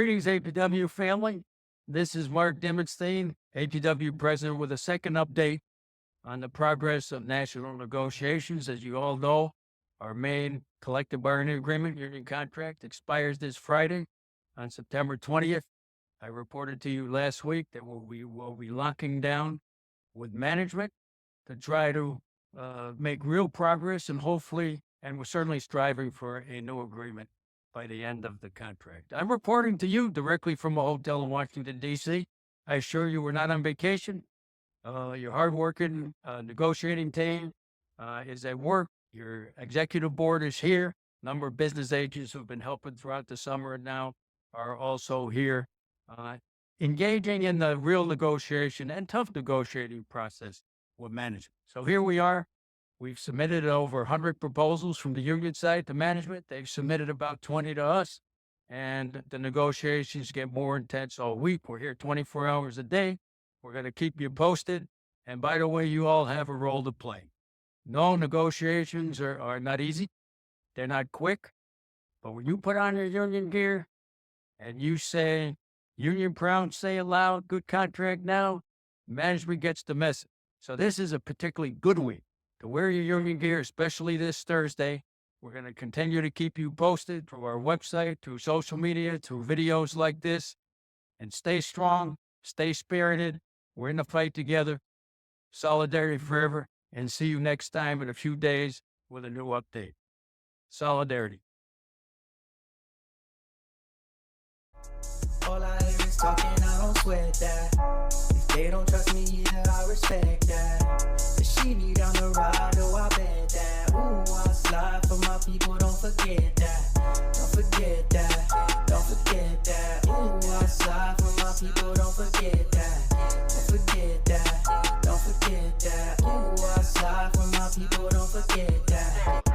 Greetings, APWU family. This is Mark Dimenstein, APWU president, with a second update on the progress of national negotiations. As you all know, our main collective bargaining agreement union contract expires this Friday on September 20th. I reported to you last week that we will be locking down with management to try to make real progress and hopefully, and we're certainly striving for a new agreement by the end of the contract. I'm reporting to you directly from a hotel in Washington, D.C. I assure you we're not on vacation. Your hardworking negotiating team is at work. Your executive board is here. A number of business agents who've been helping throughout the summer and now are also here, engaging in the real negotiation and tough negotiating process with management. So here we are. We've submitted over 100 proposals from the union side to management. They've submitted about 20 to us, and the negotiations get more intense all week. We're here 24 hours a day. We're going to keep you posted. And by the way, you all have a role to play. No, negotiations are not easy. They're not quick. But when you put on your union gear and you say, union proud, say aloud, good contract now, management gets the message. So this is a particularly good week to wear your union gear, especially this Thursday. We're going to continue to keep you posted through our website, through social media, through videos like this. And stay strong, stay spirited. We're in the fight together. Solidarity forever. And see you next time in a few days with a new update. Solidarity. All I hear is talking, I don't sweat that. If they don't trust me, yeah, I respect that. The she me down the ride, oh, I bet that. Ooh, I slide for my people, don't forget that. Don't forget that, don't forget that. Ooh, I slide for my people, don't forget that. Don't forget that, don't forget that. Ooh, I slide for my people, don't forget that.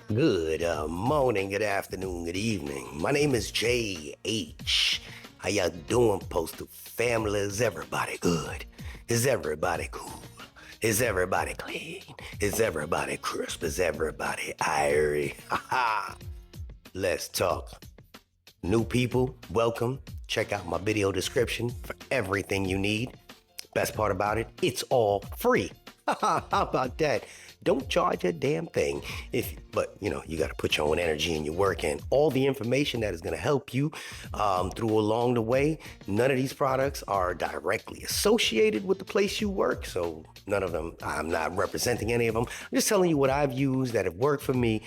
Good morning, good afternoon, good evening. My name is J.H. How y'all doing, Postal family? Is everybody good? Is everybody cool? Is everybody clean? Is everybody crisp? Is everybody irie? Let's talk. New people, welcome. Check out my video description for everything you need. Best part about it, it's all free. How about that? Don't charge a damn thing. But you got to put your own energy in your work, and all the information that is going to help you through along the way. None of these products are directly associated with the place you work, so none of them. I'm not representing any of them. I'm just telling you what I've used that have worked for me.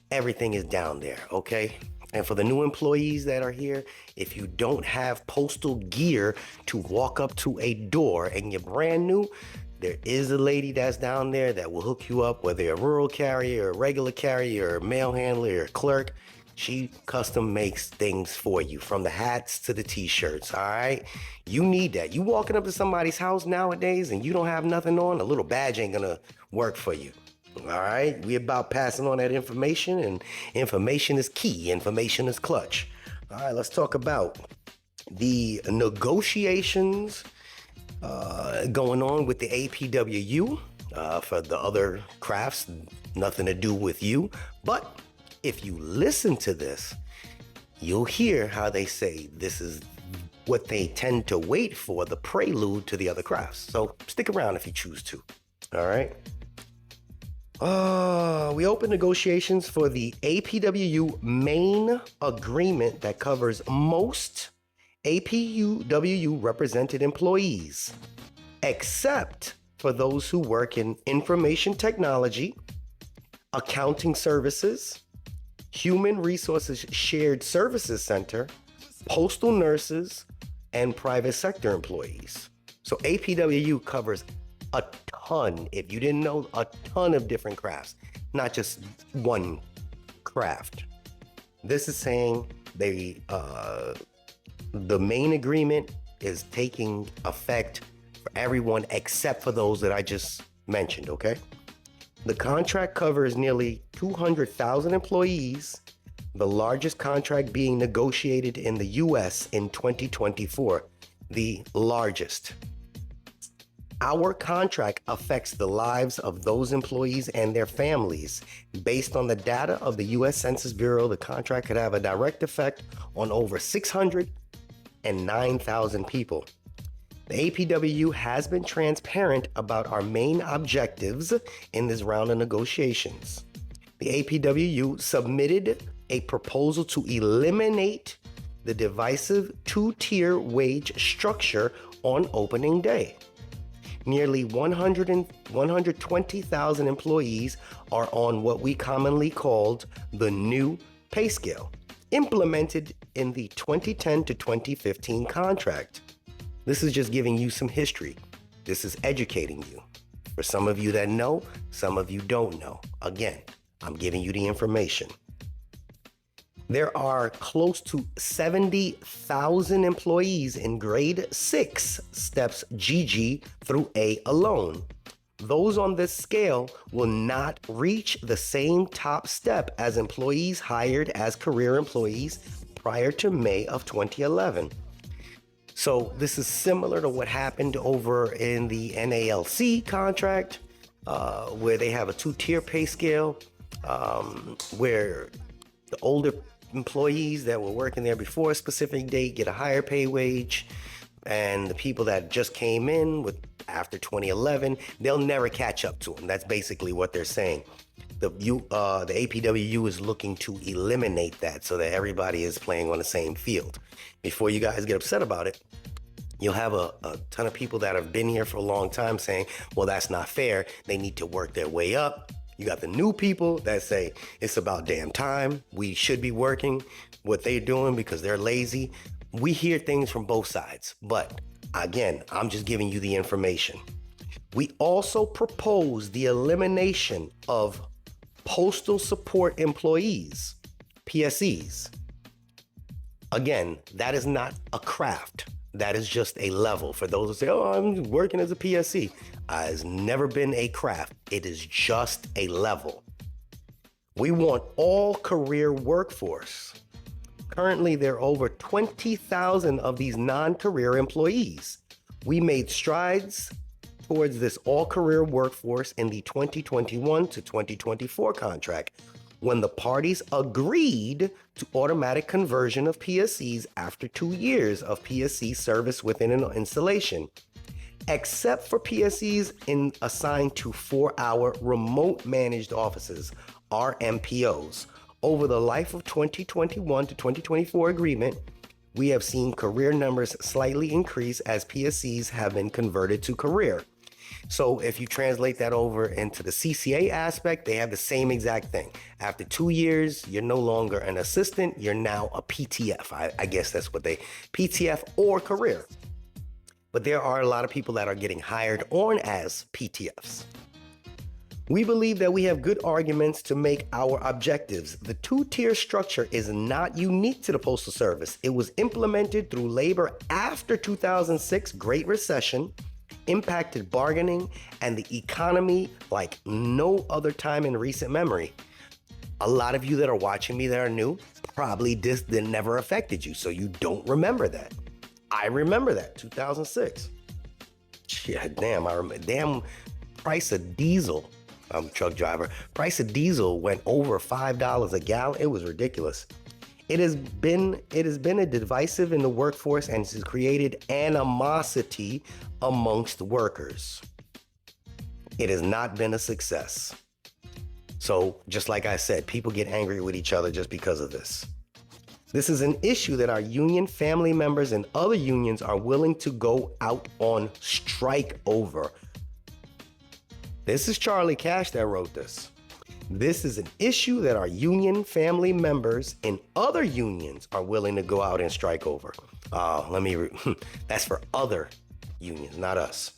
Everything is down there, okay? And for the new employees that are here, if you don't have postal gear to walk up to a door and you're brand new, there is a lady that's down there that will hook you up, whether you're a rural carrier, a regular carrier, a mail handler, or a clerk. She custom makes things for you, from the hats to the t-shirts, all right? You need that. You walking up to somebody's house nowadays and you don't have nothing on, a little badge ain't gonna work for you, all right? We about passing on that information, and information is key. Information is clutch. All right, let's talk about the negotiations going on with the APWU for the other crafts, nothing to do with you. But if you listen to this, you'll hear how they say this is what they tend to wait for, the prelude to the other crafts. So stick around if you choose to. All right. We opened negotiations for the APWU main agreement that covers most APWU represented employees, except for those who work in information technology, accounting services, human resources shared services center, postal nurses, and private sector employees. So APWU covers a ton, if you didn't know, a ton of different crafts, not just one craft. This is saying the main agreement is taking effect for everyone except for those that I just mentioned, okay? The contract covers nearly 200,000 employees, the largest contract being negotiated in the U.S. in 2024, the largest. Our contract affects the lives of those employees and their families. Based on the data of the U.S. Census Bureau, the contract could have a direct effect on over 609,000 people. The APWU has been transparent about our main objectives in this round of negotiations. The APWU submitted a proposal to eliminate the divisive two-tier wage structure on opening day. Nearly 120,000 employees are on what we commonly called the new pay scale, implemented in the 2010 to 2015 contract. This is just giving you some history. This is educating you. For some of you that know, some of you don't know. Again, I'm giving you the information. There are close to 70,000 employees in grade 6 steps GG through A alone. Those on this scale will not reach the same top step as employees hired as career employees prior to May of 2011. So this is similar to what happened over in the NALC contract, where they have a two-tier pay scale, where the older employees that were working there before a specific date get a higher pay wage, and the people that just came in with after 2011, they'll never catch up to them. That's basically what they're saying. The APWU is looking to eliminate that so that everybody is playing on the same field. Before you guys get upset about it, you'll have a ton of people that have been here for a long time saying, well, that's not fair. They need to work their way up. You got the new people that say it's about damn time. We should be working what they're doing because they're lazy. We hear things from both sides, but again, I'm just giving you the information. We also propose the elimination of postal support employees, PSEs. Again, that is not a craft. That is just a level. For those who say, oh, I'm working as a PSE. It's never been a craft. It is just a level. We want all career workforce. Currently, there are over 20,000 of these non-career employees. We made strides towards this all-career workforce in the 2021 to 2024 contract, when the parties agreed to automatic conversion of PSEs after 2 years of PSE service within an installation, except for PSEs assigned to 4-hour remote managed offices, RMPOs. Over the life of 2021 to 2024 agreement, we have seen career numbers slightly increase as PSEs have been converted to career. So if you translate that over into the CCA aspect, they have the same exact thing. After 2 years, you're no longer an assistant, you're now a PTF. I guess that's what PTF or career. But there are a lot of people that are getting hired on as PTFs. We believe that we have good arguments to make our objectives. The two-tier structure is not unique to the Postal Service. It was implemented through labor after 2006 Great Recession, impacted bargaining and the economy like no other time in recent memory. A lot of you that are watching me that are new, probably this never affected you, so you don't remember that. I remember that, 2006. Yeah, damn, I remember. Damn, price of diesel. I'm a truck driver. Price of diesel went over $5 a gallon. It was ridiculous. It has been a divisive in the workforce and has created animosity amongst workers. It has not been a success. So just like I said, people get angry with each other just because of this. This is an issue that our union family members and other unions are willing to go out on strike over. This is Charlie Cash that wrote this. This is an issue that our union family members and other unions are willing to go out and strike over. That's for other unions, not us.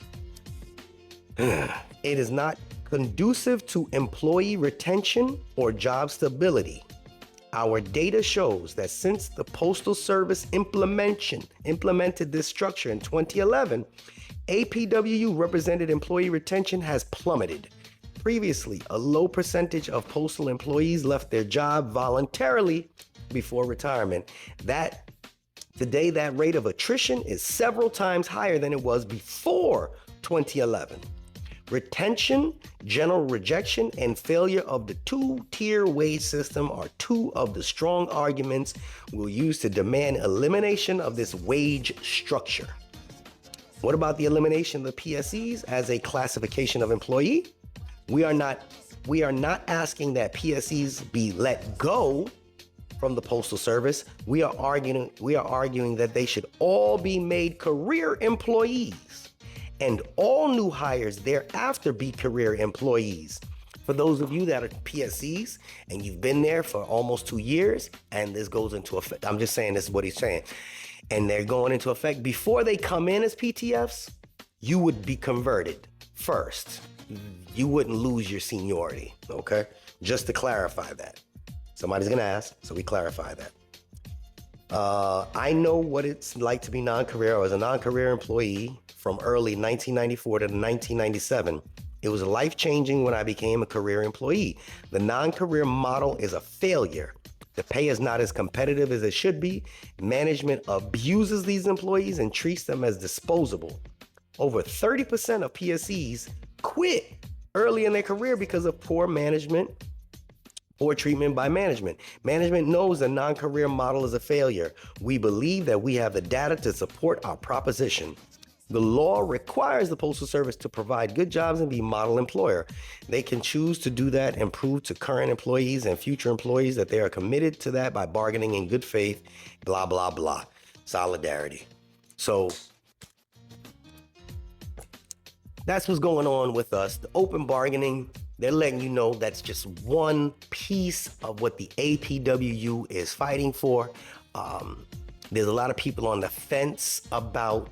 It is not conducive to employee retention or job stability. Our data shows that since the Postal Service implemented this structure in 2011, APWU represented employee retention has plummeted. Previously, a low percentage of postal employees left their job voluntarily before retirement. Today, that rate of attrition is several times higher than it was before 2011. Retention, general rejection, and failure of the two-tier wage system are two of the strong arguments we'll use to demand elimination of this wage structure. What about the elimination of the PSEs as a classification of employee? We are not asking that PSEs be let go from the Postal Service. We are arguing that they should all be made career employees, and all new hires thereafter be career employees. For those of you that are PSEs and you've been there for almost 2 years, and this goes into effect, I'm just saying this is what he's saying, and they're going into effect, before they come in as PTFs, you would be converted first. You wouldn't lose your seniority, okay? Just to clarify that. Somebody's gonna ask, so we clarify that. I know what it's like to be non-career. I was a non-career employee from early 1994 to 1997. It was life-changing when I became a career employee. The non-career model is a failure. The pay is not as competitive as it should be. Management abuses these employees and treats them as disposable. Over 30% of PSEs quit early in their career because of poor management or treatment by management. Management knows the non-career model is a failure. We believe that we have the data to support our proposition. The law requires the Postal Service to provide good jobs and be model employer. They can choose to do that and prove to current employees and future employees that they are committed to that by bargaining in good faith, blah, blah, blah. Solidarity. So that's what's going on with us. The open bargaining, they're letting you know that's just one piece of what the APWU is fighting for. There's a lot of people on the fence about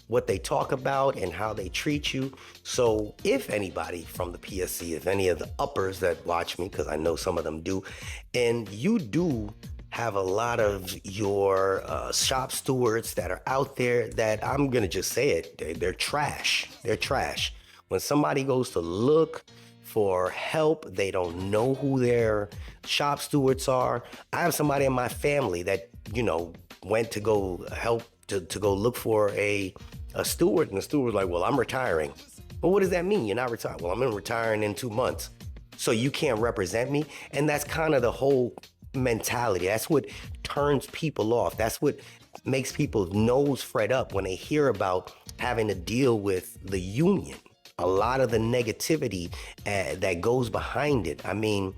what they talk about and how they treat you. So if anybody from the PSC, if any of the uppers that watch me, because I know some of them do, and you do have a lot of your shop stewards that are out there that, I'm gonna just say it, they're trash. They're trash. When somebody goes to look for help, they don't know who their shop stewards are. I have somebody in my family that, went to go help to go look for a steward, and the steward was like, well, I'm retiring. But what does that mean? You're not retired. Well, I'm retiring in 2 months. So you can't represent me? And that's kind of the whole mentality. That's what turns people off. That's what makes people's nose fret up when they hear about having to deal with the union. A lot of the negativity that goes behind it. I mean,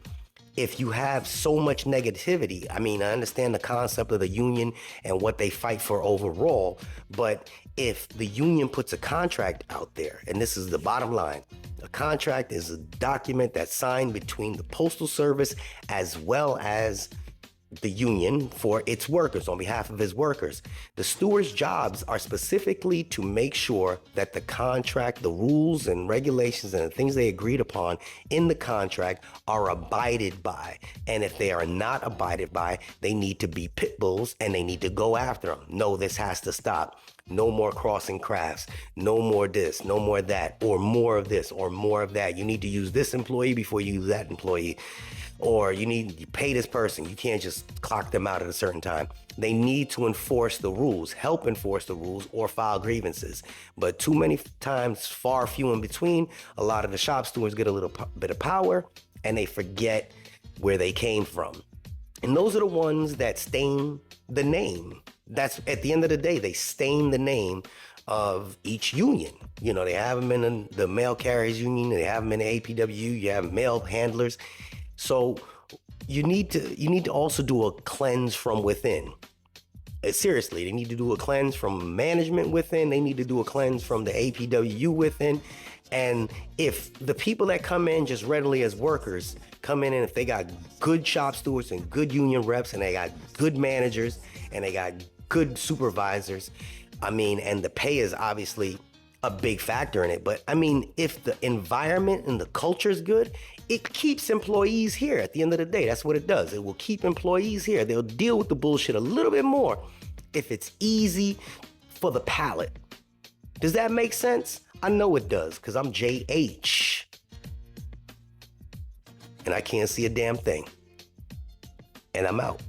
if you have so much negativity, I understand the concept of the union and what they fight for overall, but if the union puts a contract out there, and this is the bottom line, a contract is a document that's signed between the Postal Service as well as the union for its workers, on behalf of its workers. The steward's jobs are specifically to make sure that the contract, the rules and regulations and the things they agreed upon in the contract are abided by. And if they are not abided by, they need to be pit bulls and they need to go after them. No, this has to stop. No more crossing crafts, no more this, no more that, or more of this, or more of that. You need to use this employee before you use that employee. Or you pay this person. You can't just clock them out at a certain time. They need to enforce the rules, help enforce the rules, or file grievances. But too many times, far few in between, a lot of the shop stewards get a little bit of power and they forget where they came from. And those are the ones that stain the name. That's, at the end of the day, they stain the name of each union. They have them in the mail carriers union, they have them in the APWU, you have mail handlers. So you need to also do a cleanse from within. Seriously, they need to do a cleanse from management within. They need to do a cleanse from the APWU within. And if the people that come in just readily as workers come in, and if they got good shop stewards and good union reps and they got good managers and they got good supervisors, and the pay is obviously a big factor in it. But if the environment and the culture is good, it keeps employees here. At the end of the day, that's what it does. It will keep employees here. They'll deal with the bullshit a little bit more if it's easy for the palate. Does that make sense? I know it does, because I'm JH. And I can't see a damn thing. And I'm out.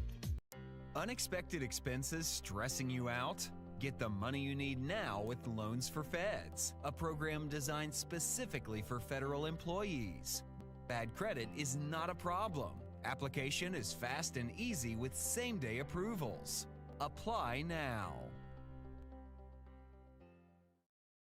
Unexpected expenses stressing you out? Get the money you need now with Loans for Feds, a program designed specifically for federal employees. Bad credit is not a problem. Application is fast and easy with same-day approvals. Apply now.